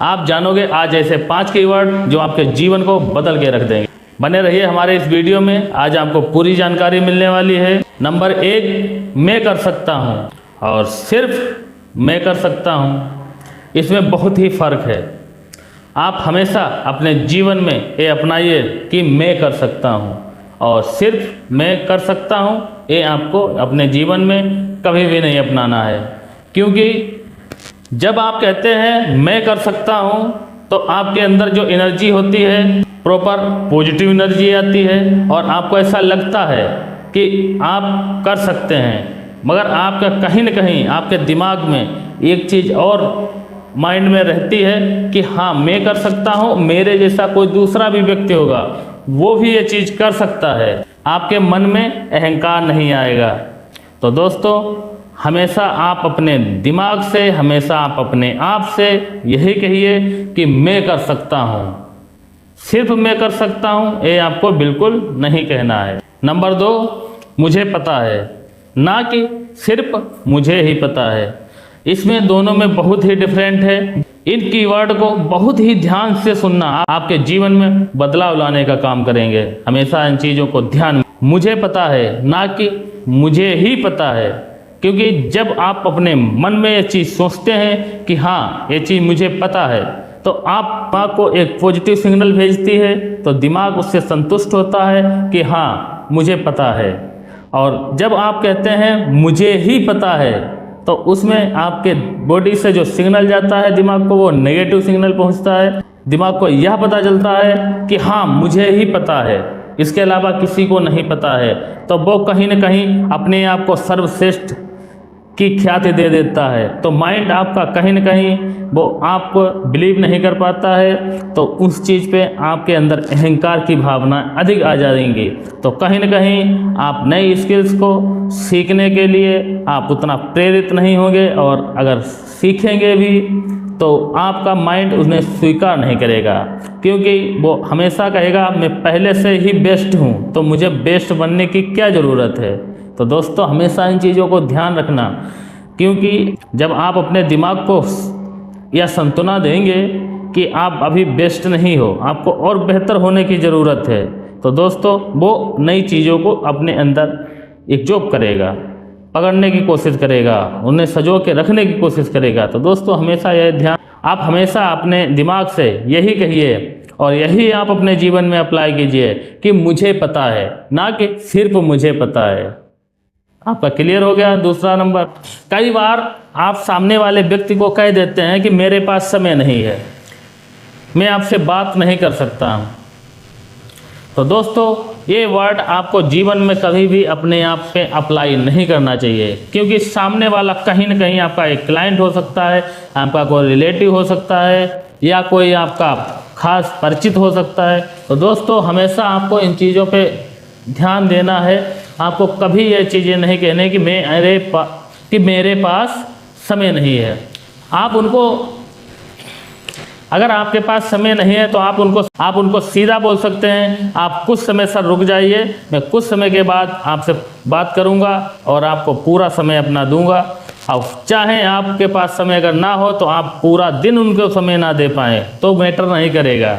आप जानोगे आज ऐसे 5 कीवर्ड जो आपके जीवन को बदल के रख देंगे। बने रहिए हमारे इस वीडियो में, आज आपको पूरी जानकारी मिलने वाली है। नंबर 1, मैं कर सकता हूँ और सिर्फ मैं कर सकता हूँ, इसमें बहुत ही फ़र्क है। आप हमेशा अपने जीवन में ये अपनाइए कि मैं कर सकता हूँ और सिर्फ मैं कर सकता हूँ, ये आपको अपने जीवन में कभी भी नहीं अपनाना है। क्योंकि जब आप कहते हैं मैं कर सकता हूँ तो आपके अंदर जो एनर्जी होती है प्रॉपर पॉजिटिव एनर्जी आती है और आपको ऐसा लगता है कि आप कर सकते हैं। मगर आपका कहीं न कहीं आपके दिमाग में एक चीज़ और माइंड में रहती है कि हाँ मैं कर सकता हूँ, मेरे जैसा कोई दूसरा भी व्यक्ति होगा वो भी ये चीज़ कर सकता है। आपके मन में अहंकार नहीं आएगा। तो दोस्तों, हमेशा आप अपने दिमाग से, हमेशा आप अपने आप से यही कहिए कि मैं कर सकता हूँ, सिर्फ मैं कर सकता हूँ, ये आपको बिल्कुल नहीं कहना है। नंबर 2, मुझे पता है, ना कि सिर्फ मुझे ही पता है। इसमें दोनों में बहुत ही डिफरेंट है। इन कीवर्ड को बहुत ही ध्यान से सुनना आपके जीवन में बदलाव लाने का काम करेंगे। हमेशा इन चीज़ों को ध्यान, मुझे पता है ना कि मुझे ही पता है। क्योंकि जब आप अपने मन में ये चीज़ सोचते हैं कि हाँ ये चीज़ मुझे पता है, तो आप दिमाग को एक पॉजिटिव सिग्नल भेजती है, तो दिमाग उससे संतुष्ट होता है कि हाँ मुझे पता है। और जब आप कहते हैं मुझे ही पता है, तो उसमें आपके बॉडी से जो सिग्नल जाता है दिमाग को, वो नेगेटिव सिग्नल पहुंचता है। दिमाग को यह पता चलता है कि हाँ मुझे ही पता है, इसके अलावा किसी को नहीं पता है। तो वो कहीं न कहीं अपने आप को सर्वश्रेष्ठ की ख्याति दे देता है। तो माइंड आपका कहीं न कहीं वो आपको बिलीव नहीं कर पाता है, तो उस चीज़ पे आपके अंदर अहंकार की भावना अधिक आ जाएंगी। तो कहीं न कहीं आप नई स्किल्स को सीखने के लिए आप उतना प्रेरित नहीं होंगे, और अगर सीखेंगे भी तो आपका माइंड उन्हें स्वीकार नहीं करेगा। क्योंकि वो हमेशा कहेगा मैं पहले से ही बेस्ट हूँ, तो मुझे बेस्ट बनने की क्या ज़रूरत है। तो दोस्तों, हमेशा इन चीज़ों को ध्यान रखना, क्योंकि जब आप अपने दिमाग को यह सांत्वना देंगे कि आप अभी बेस्ट नहीं हो, आपको और बेहतर होने की ज़रूरत है, तो दोस्तों वो नई चीज़ों को अपने अंदर एकजोट करेगा, पकड़ने की कोशिश करेगा, उन्हें सजो के रखने की कोशिश करेगा। तो दोस्तों, हमेशा यह ध्यान, आप हमेशा अपने दिमाग से यही कहिए और यही आप अपने जीवन में अप्लाई कीजिए कि मुझे पता है, ना कि सिर्फ मुझे पता है। आपका क्लियर हो गया। दूसरा नंबर, कई बार आप सामने वाले व्यक्ति को कह देते हैं कि मेरे पास समय नहीं है, मैं आपसे बात नहीं कर सकता हूँ। तो दोस्तों, ये वर्ड आपको जीवन में कभी भी अपने आप पे अप्लाई नहीं करना चाहिए, क्योंकि सामने वाला कहीं न कहीं आपका एक क्लाइंट हो सकता है, आपका कोई रिलेटिव हो सकता है, या कोई आपका खास परिचित हो सकता है। तो दोस्तों, हमेशा आपको इन चीज़ों पे ध्यान देना है। आपको कभी ये चीज़ें नहीं कहने कि मेरे पास समय नहीं है। आप उनको, अगर आपके पास समय नहीं है तो आप उनको सीधा बोल सकते हैं, आप कुछ समय सर रुक जाइए, मैं कुछ समय के बाद आपसे बात करूंगा और आपको पूरा समय अपना दूंगा। अब चाहे आपके पास समय अगर ना हो तो आप पूरा दिन उनको समय ना दे पाएँ तो मैटर नहीं करेगा।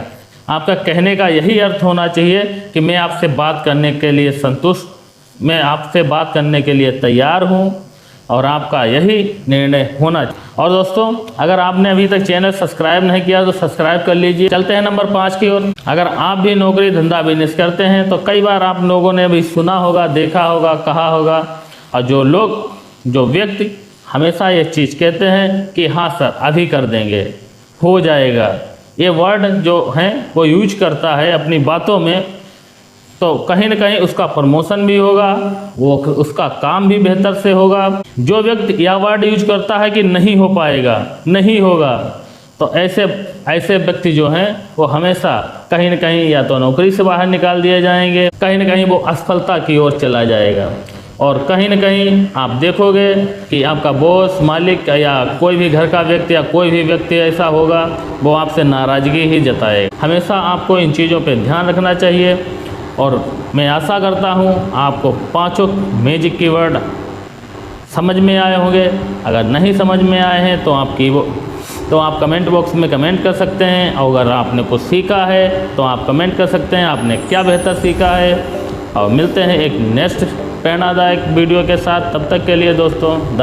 आपका कहने का यही अर्थ होना चाहिए कि मैं आपसे बात करने के लिए संतुष्ट, मैं आपसे बात करने के लिए तैयार हूँ, और आपका यही निर्णय होना चाहिए। और दोस्तों, अगर आपने अभी तक चैनल सब्सक्राइब नहीं किया तो सब्सक्राइब कर लीजिए। चलते हैं नंबर 5 की ओर। अगर आप भी नौकरी धंधा बिजनेस करते हैं तो कई बार आप लोगों ने भी सुना होगा, देखा होगा, कहा होगा, और जो व्यक्ति हमेशा ये चीज़ कहते हैं कि हाँ सर अभी कर देंगे, हो जाएगा, ये वर्ड जो हैं वो यूज करता है अपनी बातों में, तो कहीं न कहीं उसका प्रमोशन भी होगा, वो उसका काम भी बेहतर से होगा। जो व्यक्ति यह वर्ड यूज करता है कि नहीं हो पाएगा, नहीं होगा, तो ऐसे व्यक्ति जो हैं वो हमेशा कहीं न कहीं या तो नौकरी से बाहर निकाल दिए जाएंगे, कहीं न कहीं वो असफलता की ओर चला जाएगा। और कहीं न कहीं आप देखोगे कि आपका बॉस, मालिक या कोई भी घर का व्यक्ति या कोई भी व्यक्ति ऐसा होगा, वो आपसे नाराज़गी ही जताएगा। हमेशा आपको इन चीज़ों पे ध्यान रखना चाहिए। और मैं आशा करता हूँ आपको 5 मैजिक कीवर्ड समझ में आए होंगे। अगर नहीं समझ में आए हैं तो आप तो आप कमेंट बॉक्स में कमेंट कर सकते हैं। और अगर आपने कुछ सीखा है तो आप कमेंट कर सकते हैं आपने क्या बेहतर सीखा है। और मिलते हैं एक नेक्स्ट प्रेरणादायक वीडियो के साथ। तब तक के लिए दोस्तों धन्यवाद।